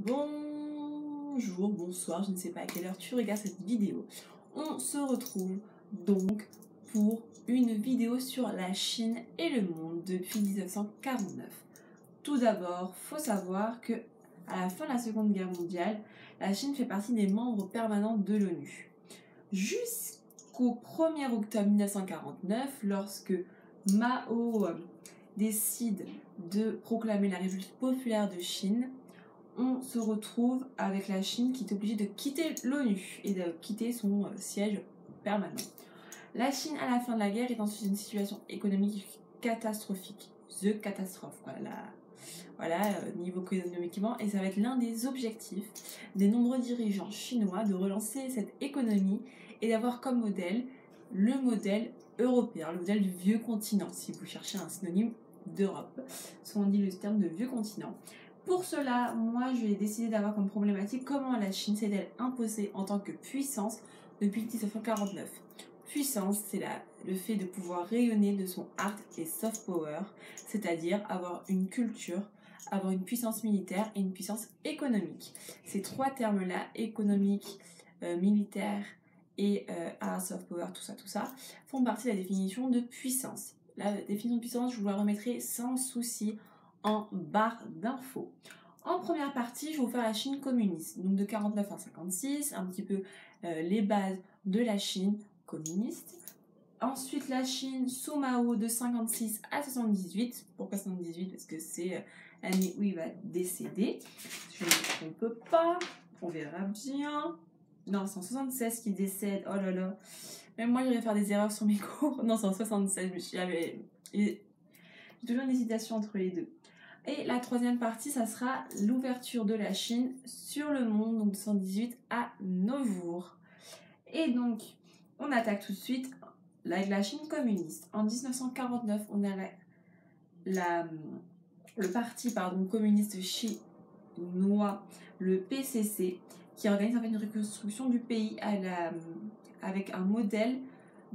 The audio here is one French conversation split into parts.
Bonjour, bonsoir, je ne sais pas à quelle heure tu regardes cette vidéo. On se retrouve donc pour une vidéo sur la Chine et le monde depuis 1949. Tout d'abord, faut savoir que à la fin de la Seconde Guerre mondiale, la Chine fait partie des membres permanents de l'ONU. Jusqu'au 1er octobre 1949, lorsque Mao décide de proclamer la République populaire de Chine, on se retrouve avec la Chine qui est obligée de quitter l'ONU et de quitter son siège permanent. La Chine, à la fin de la guerre, est dans une situation économique catastrophique. The catastrophe, niveau économiquement. Et ça va être l'un des objectifs des nombreux dirigeants chinois de relancer cette économie et d'avoir comme modèle le modèle européen, le modèle du vieux continent, si vous cherchez un synonyme d'Europe. Souvent on dit le terme de vieux continent. Pour cela, moi, je vais décider d'avoir comme problématique comment la Chine s'est-elle imposée en tant que puissance depuis 1949. Puissance, c'est le fait de pouvoir rayonner de son hard et soft power, c'est-à-dire avoir une culture, avoir une puissance militaire et une puissance économique. Ces trois termes-là, économique, militaire et hard, soft power, tout ça, font partie de la définition de puissance. La définition de puissance, je vous la remettrai sans souci en barre d'infos. En première partie, je vais vous faire la Chine communiste, donc de 49 à 56, un petit peu les bases de la Chine communiste. Ensuite, la Chine sous Mao de 56 à 78. Pourquoi 78? Parce que c'est l'année où il va décéder. Je ne me trompe pas, on verra bien. Non, c'est en 76 qu'il décède, oh là là. Même moi, je vais faire des erreurs sur mes cours. Non, c'est en 76, j'ai toujours une hésitation entre les deux. Et la troisième partie, ça sera l'ouverture de la Chine sur le monde, donc de 118 à Neubourg. Et donc, on attaque tout de suite avec la Chine communiste. En 1949, on a le parti communiste chinois, le PCC, qui organise en fait une reconstruction du pays avec un modèle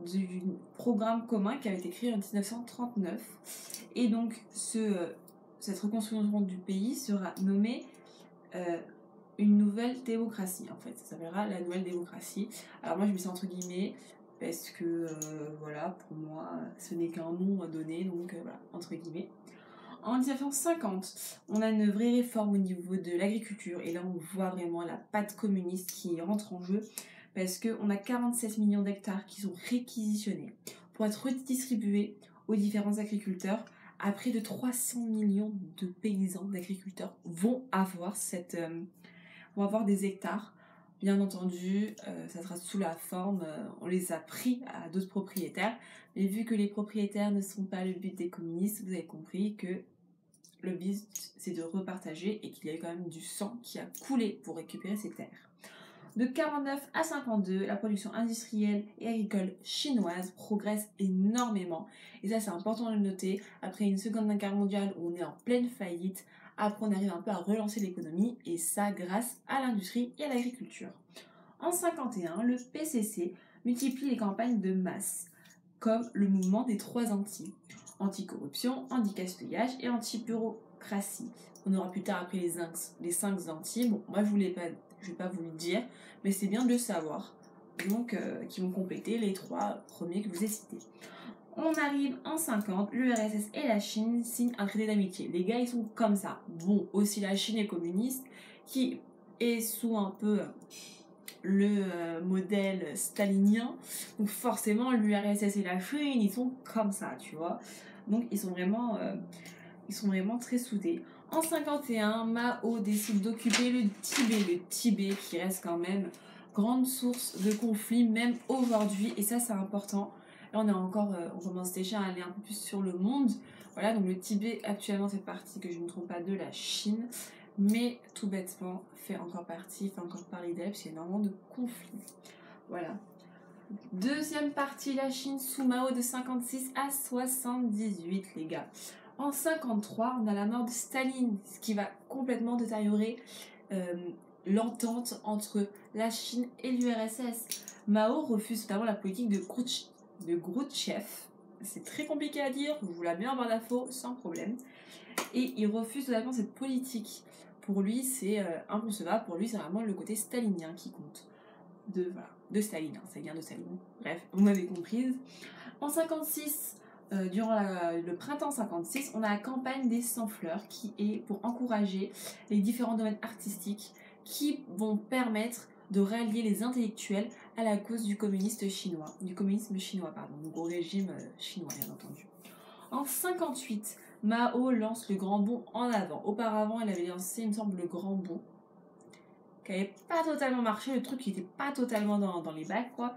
du programme commun qui avait été créé en 1939. Et donc, cette reconstruction du pays sera nommée une nouvelle démocratie, en fait. Ça s'appellera la nouvelle démocratie. Alors moi, je mets ça entre guillemets, parce que, pour moi, ce n'est qu'un nom donné, donc voilà, entre guillemets. En 1950, on a une vraie réforme au niveau de l'agriculture, et là, on voit vraiment la patte communiste qui rentre en jeu, parce qu'on a 47 millions d'hectares qui sont réquisitionnés pour être redistribués aux différents agriculteurs. À près de 300 millions de paysans, d'agriculteurs vont avoir des hectares. Bien entendu, ça sera sous la forme, on les a pris à d'autres propriétaires, mais vu que les propriétaires ne sont pas le but des communistes, vous avez compris que le but c'est de repartager et qu'il y a eu quand même du sang qui a coulé pour récupérer ces terres. De 49 à 52, la production industrielle et agricole chinoise progresse énormément. Et ça, c'est important de le noter. Après une seconde guerre mondiale où on est en pleine faillite, après on arrive un peu à relancer l'économie, et ça grâce à l'industrie et à l'agriculture. En 51, le PCC multiplie les campagnes de masse, comme le mouvement des 3 anti. Anti-corruption, anti-gaspillage et anti-bureaucratie. On aura plus tard après les 5 anti. Bon, moi je ne vais pas vous le dire, mais c'est bien de le savoir. Donc, qui vont compléter les 3 premiers que je vous ai cités. On arrive en 50, l'URSS et la Chine signent un traité d'amitié. Les gars, ils sont comme ça. Bon, aussi la Chine est communiste, qui est sous un peu le modèle stalinien. Donc forcément, l'URSS et la Chine, ils sont comme ça, tu vois. Donc ils sont vraiment très soudés. En 51, Mao décide d'occuper le Tibet qui reste quand même grande source de conflits, même aujourd'hui, et ça c'est important. Là on commence déjà à aller un peu plus sur le monde. Voilà, donc le Tibet actuellement fait partie, que je ne me trompe pas, de la Chine, mais tout bêtement fait encore parler d'elle, parce qu'il y a énormément de conflits. Voilà. Deuxième partie, la Chine sous Mao de 56 à 78, les gars. En 53, on a la mort de Staline, ce qui va complètement détériorer l'entente entre la Chine et l'URSS. Mao refuse notamment la politique de Khrouchtchev. C'est très compliqué à dire, je vous la mets en barre d'infos sans problème. Et il refuse totalement cette politique pour lui, c'est inconcevable. Pour lui, c'est vraiment le côté stalinien qui compte. De Staline, hein, Stalinien de Staline. Bref, vous m'avez comprise. En 56, durant le printemps 56, on a la campagne des 100 fleurs qui est pour encourager les différents domaines artistiques qui vont permettre de rallier les intellectuels à la cause du communisme chinois, donc au régime chinois bien entendu. En 58, Mao lance le grand bond en avant. Auparavant, il avait lancé, il me semble, le grand bond, qui n'avait pas totalement marché, le truc qui n'était pas totalement dans les bacs, quoi.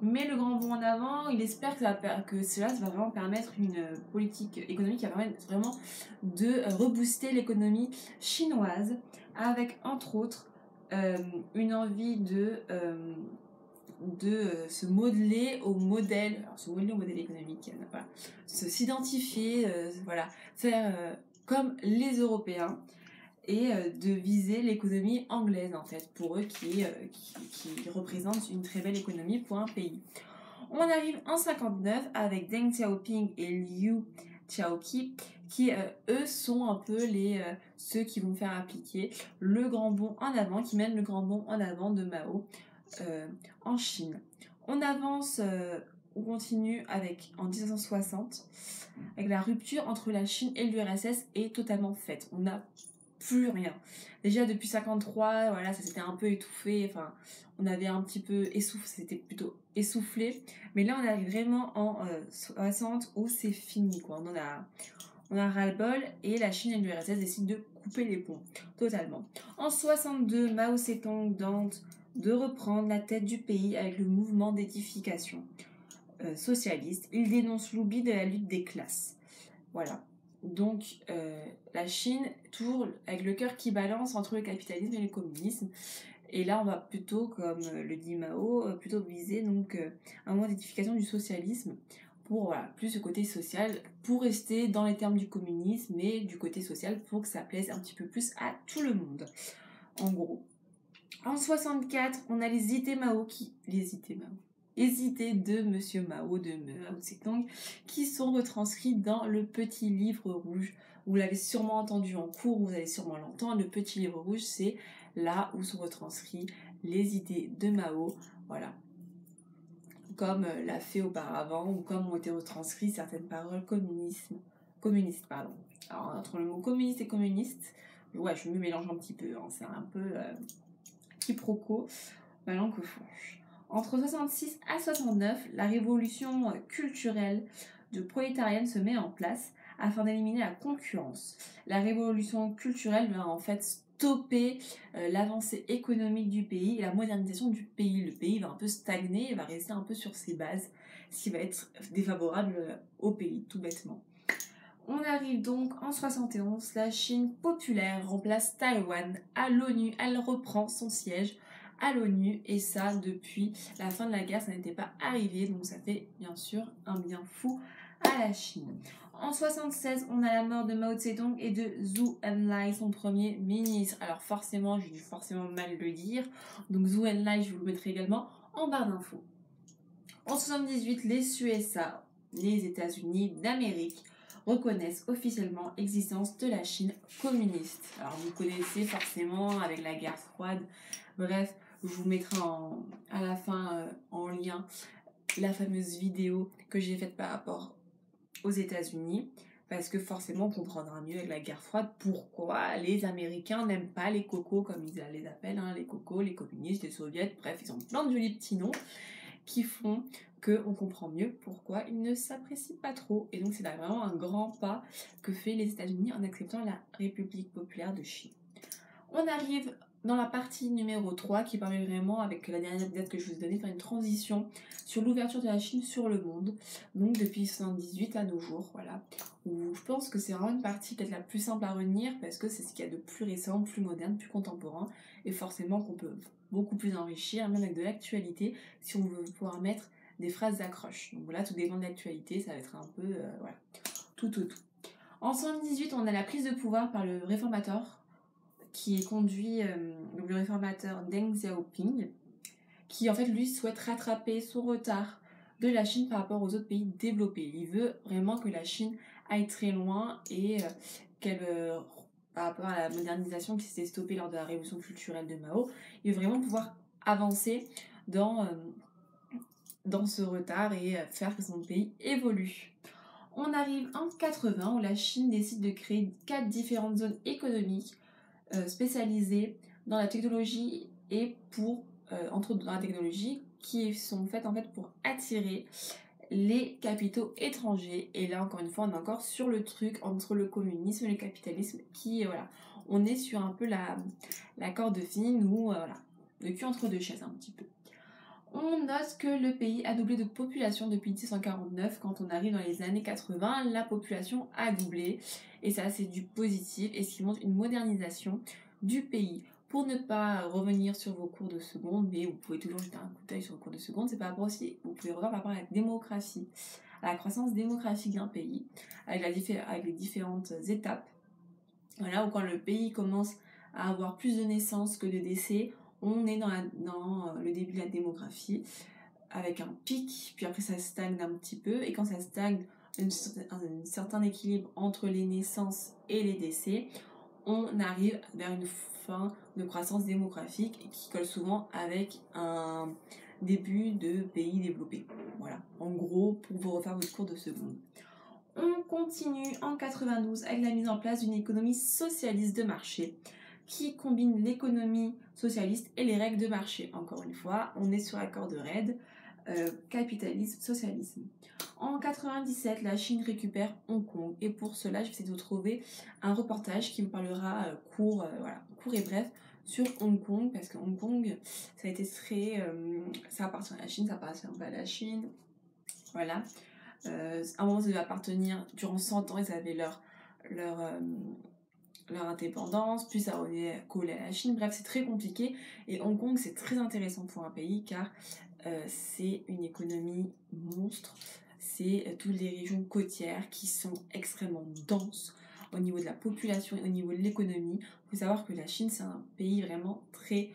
Mais le grand bond en avant, il espère que cela va vraiment permettre une politique économique qui va permettre vraiment de rebooster l'économie chinoise, avec entre autres une envie de se modeler au modèle, économique, voilà, s'identifier, voilà, faire comme les Européens, et de viser l'économie anglaise en fait, pour eux qui représente une très belle économie pour un pays. On arrive en 59 avec Deng Xiaoping et Liu Xiaoqi qui eux sont un peu ceux qui vont faire appliquer le grand bond en avant, qui mènent le grand bond en avant de Mao en Chine. On avance, on continue en 1960 avec la rupture entre la Chine et l'URSS est totalement faite. On n'a plus rien. Déjà depuis 53, voilà, ça s'était un peu étouffé, enfin, on avait un petit peu c'était plutôt essoufflé, mais là on arrive vraiment en 60 où c'est fini, quoi. On a ras-le-bol et la Chine et l'URSS décident de couper les ponts, totalement. En 62, Mao Zedong tente de reprendre la tête du pays avec le mouvement d'édification socialiste. Il dénonce l'oubli de la lutte des classes. Voilà. Donc, la Chine, toujours avec le cœur qui balance entre le capitalisme et le communisme. Et là, on va plutôt, comme le dit Mao, plutôt viser donc, un mouvement d'édification du socialisme pour plus ce côté social, pour rester dans les termes du communisme, mais du côté social pour que ça plaise un petit peu plus à tout le monde. En gros. En 64, on a les idées de Monsieur Mao, de Mao Zedong, qui sont retranscrits dans le petit livre rouge. Vous l'avez sûrement entendu en cours, vous allez sûrement l'entendre. Le petit livre rouge, c'est là où sont retranscrits les idées de Mao, voilà. Comme l'a fait auparavant, ou comme ont été retranscrites certaines paroles communistes, pardon. Alors, entre le mot communiste et communiste, ouais, je me mélange un petit peu, hein, c'est un peu quiproquo, ma langue fourche. Entre 66 à 69, la révolution culturelle de prolétarienne se met en place afin d'éliminer la concurrence. La révolution culturelle va en fait stopper l'avancée économique du pays et la modernisation du pays. Le pays va un peu stagner et va rester un peu sur ses bases, ce qui va être défavorable au pays, tout bêtement. On arrive donc en 71, la Chine populaire remplace Taïwan à l'ONU, elle reprend son siège à l'ONU et ça depuis la fin de la guerre, ça n'était pas arrivé, donc ça fait bien sûr un bien fou à la Chine. En 76, on a la mort de Mao Zedong et de Zhou Enlai, son premier ministre. Alors forcément, j'ai dû forcément mal le dire, donc Zhou Enlai, je vous le mettrai également en barre d'infos. En 78, les USA, les États-Unis d'Amérique, reconnaissent officiellement l'existence de la Chine communiste. Alors vous connaissez forcément avec la guerre froide, bref, je vous mettrai à la fin en lien la fameuse vidéo que j'ai faite par rapport aux États-Unis, parce que forcément on comprendra mieux avec la guerre froide pourquoi les Américains n'aiment pas les cocos, comme ils les appellent, hein, les cocos, les communistes, les soviets, bref, ils ont plein de jolis petits noms qui font qu'on comprend mieux pourquoi ils ne s'apprécient pas trop. Et donc c'est là vraiment un grand pas que fait les États-Unis en acceptant la République populaire de Chine. On arrive dans la partie numéro 3 qui permet vraiment, avec la dernière date que je vous ai donnée, de faire une transition sur l'ouverture de la Chine sur le monde, donc depuis 1978 à nos jours, voilà. Où je pense que c'est vraiment une partie peut-être la plus simple à retenir parce que c'est ce qu'il y a de plus récent, plus moderne, plus contemporain et forcément qu'on peut beaucoup plus enrichir, même avec de l'actualité, si on veut pouvoir mettre des phrases d'accroche. Donc voilà, tout dépend de l'actualité, ça va être un peu, voilà, tout. En 1978, on a la prise de pouvoir par le réformateur, qui est conduit, donc le réformateur Deng Xiaoping, qui en fait lui souhaite rattraper son retard de la Chine par rapport aux autres pays développés. Il veut vraiment que la Chine aille très loin et qu'elle par rapport à la modernisation qui s'était stoppée lors de la révolution culturelle de Mao. Il veut vraiment pouvoir avancer dans ce retard et faire que son pays évolue. On arrive en 80 où la Chine décide de créer 4 différentes zones économiques spécialisées dans la technologie et entre autres dans la technologie, qui sont faites en fait pour attirer les capitaux étrangers. Et là encore une fois, on est encore sur le truc entre le communisme et le capitalisme qui, voilà, on est sur un peu la corde fine ou voilà, le cul entre deux chaises un petit peu. On note que le pays a doublé de population depuis 1949. Quand on arrive dans les années 80, la population a doublé. Et ça, c'est du positif et ce qui montre une modernisation du pays. Pour ne pas revenir sur vos cours de seconde, mais vous pouvez toujours jeter un coup d'œil sur vos cours de seconde, c'est par rapport aussi, vous pouvez revoir par rapport à la démographie, à la croissance démographique d'un pays, avec les différentes étapes. Voilà, où quand le pays commence à avoir plus de naissances que de décès, on est dans le début de la démographie, avec un pic, puis après ça stagne un petit peu, et quand ça stagne, un certain équilibre entre les naissances et les décès, on arrive vers une fin de croissance démographique qui colle souvent avec un début de pays développé. Voilà, en gros, pour vous refaire votre cours de seconde. On continue en 92 avec la mise en place d'une économie socialiste de marché qui combine l'économie socialiste et les règles de marché. Encore une fois, on est sur la corde raide, capitalisme, socialisme. En 97, la Chine récupère Hong Kong et pour cela, je vais essayer de vous trouver un reportage qui vous parlera court et bref sur Hong Kong, parce que Hong Kong, ça a été créé, ça appartient à la Chine, ça appartient pas à la Chine, voilà. À un moment, ça devait appartenir, durant 100 ans, ils avaient leur indépendance, puis ça revenait collé à la Chine. Bref, c'est très compliqué. Et Hong Kong, c'est très intéressant pour un pays car c'est une économie monstre. C'est toutes les régions côtières qui sont extrêmement denses au niveau de la population et au niveau de l'économie. Il faut savoir que la Chine, c'est un pays vraiment très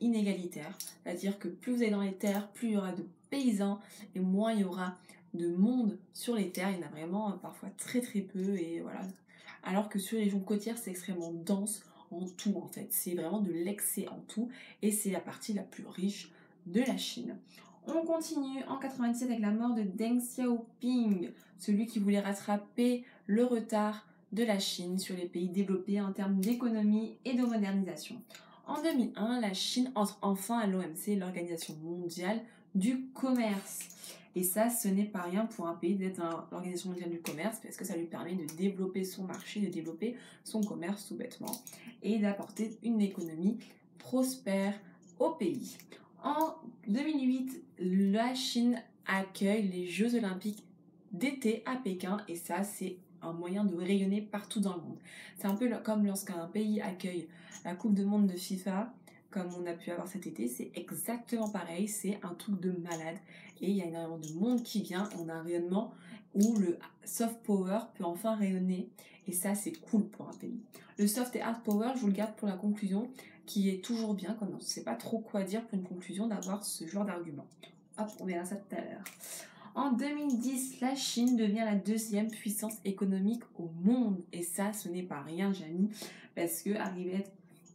inégalitaire. C'est-à-dire que plus vous allez dans les terres, plus il y aura de paysans et moins il y aura de monde sur les terres. Il y en a vraiment parfois très très peu et voilà. Alors que sur les régions côtières, c'est extrêmement dense en tout en fait. C'est vraiment de l'excès en tout et c'est la partie la plus riche de la Chine. On continue en 97 avec la mort de Deng Xiaoping, celui qui voulait rattraper le retard de la Chine sur les pays développés en termes d'économie et de modernisation. En 2001, la Chine entre enfin à l'OMC, l'Organisation mondiale du commerce. Et ça, ce n'est pas rien pour un pays d'être dans l'Organisation mondiale du commerce parce que ça lui permet de développer son marché, de développer son commerce tout bêtement et d'apporter une économie prospère au pays. En 2008, la Chine accueille les Jeux Olympiques d'été à Pékin et ça, c'est un moyen de rayonner partout dans le monde. C'est un peu comme lorsqu'un pays accueille la Coupe du Monde de FIFA, comme on a pu avoir cet été, c'est exactement pareil, c'est un truc de malade. Et il y a énormément de monde qui vient, et on a un rayonnement où le soft power peut enfin rayonner, et ça c'est cool pour un pays. Le soft et hard power, je vous le garde pour la conclusion, qui est toujours bien, quand on ne sait pas trop quoi dire pour une conclusion, d'avoir ce genre d'argument. Hop, on verra ça tout à l'heure. En 2010, la Chine devient la deuxième puissance économique au monde. Et ça, ce n'est pas rien, Jamy, parce que arriver à être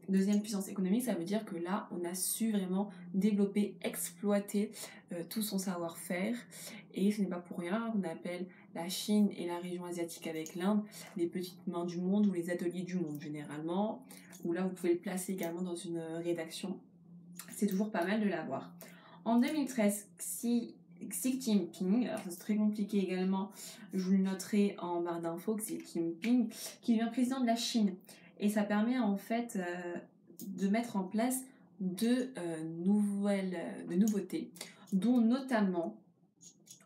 deuxième puissance économique, ça veut dire que là, on a su vraiment développer, exploiter tout son savoir-faire. Et ce n'est pas pour rien qu'on appelle la Chine et la région asiatique avec l'Inde les petites mains du monde ou les ateliers du monde, généralement. Ou là, vous pouvez le placer également dans une rédaction. C'est toujours pas mal de l'avoir. En 2013, Xi Jinping, alors c'est très compliqué également, je vous le noterai en barre d'infos, Xi Jinping, qui devient président de la Chine. Et ça permet en fait de mettre en place de nouveautés, dont notamment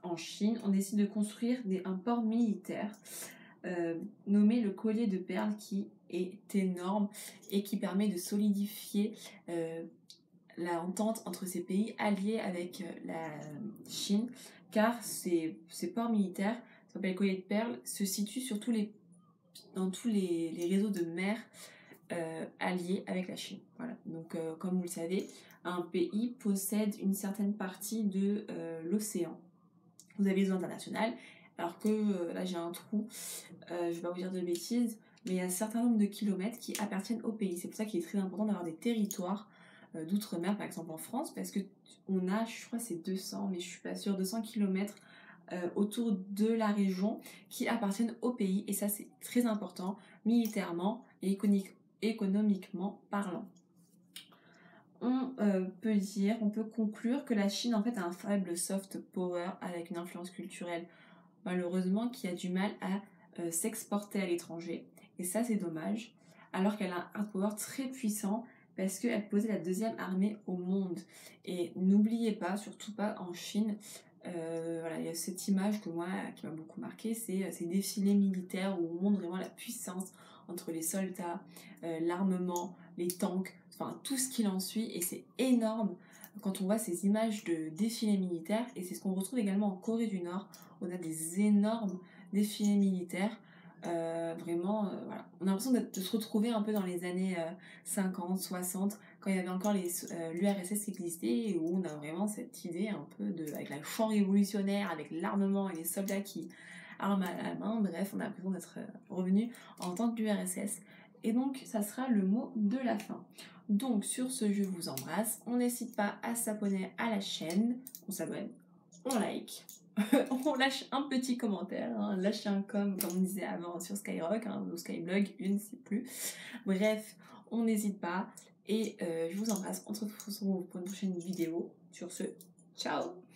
en Chine, on décide de construire un port militaire nommé le collier de perles qui est énorme et qui permet de solidifier la entente entre ces pays alliés avec la Chine, car ces ports militaires, ça s'appelle collier de perles, se situent dans tous les réseaux de mer alliés avec la Chine. Voilà. Donc, comme vous le savez, un pays possède une certaine partie de l'océan. Vous avez les eaux internationales, alors que là j'ai un trou, je vais pas vous dire de bêtises, mais il y a un certain nombre de kilomètres qui appartiennent au pays. C'est pour ça qu'il est très important d'avoir des territoires d'outre-mer, par exemple en France, parce que on a, je crois c'est 200, mais je suis pas sûre, 200 kilomètres autour de la région qui appartiennent au pays, et ça c'est très important militairement et économiquement parlant. On peut conclure que la Chine en fait a un faible soft power avec une influence culturelle malheureusement qui a du mal à s'exporter à l'étranger, et ça c'est dommage, alors qu'elle a un hard power très puissant parce qu'elle posait la deuxième armée au monde. Et n'oubliez pas, surtout pas en Chine, voilà, il y a cette image que moi qui m'a beaucoup marqué, c'est ces défilés militaires où on montre vraiment la puissance entre les soldats, l'armement, les tanks, enfin tout ce qu'il en suit, et c'est énorme quand on voit ces images de défilés militaires. Et c'est ce qu'on retrouve également en Corée du Nord. On a des énormes défilés militaires, voilà. On a l'impression de se retrouver un peu dans les années 50, 60, quand il y avait encore l'URSS qui existait, et où on a vraiment cette idée un peu avec le champ révolutionnaire, avec l'armement et les soldats qui arment à la main. Bref, on a l'impression d'être revenu en tant que l'URSS. Et donc, ça sera le mot de la fin. Donc, sur ce, je vous embrasse. On n'hésite pas à s'abonner à la chaîne. On s'abonne, on like. On lâche un petit commentaire, hein, lâchez un comme on disait avant sur Skyrock, hein, ou Skyblog, je ne sais plus. Bref, on n'hésite pas, et je vous embrasse. On se retrouve pour une prochaine vidéo. Sur ce, ciao!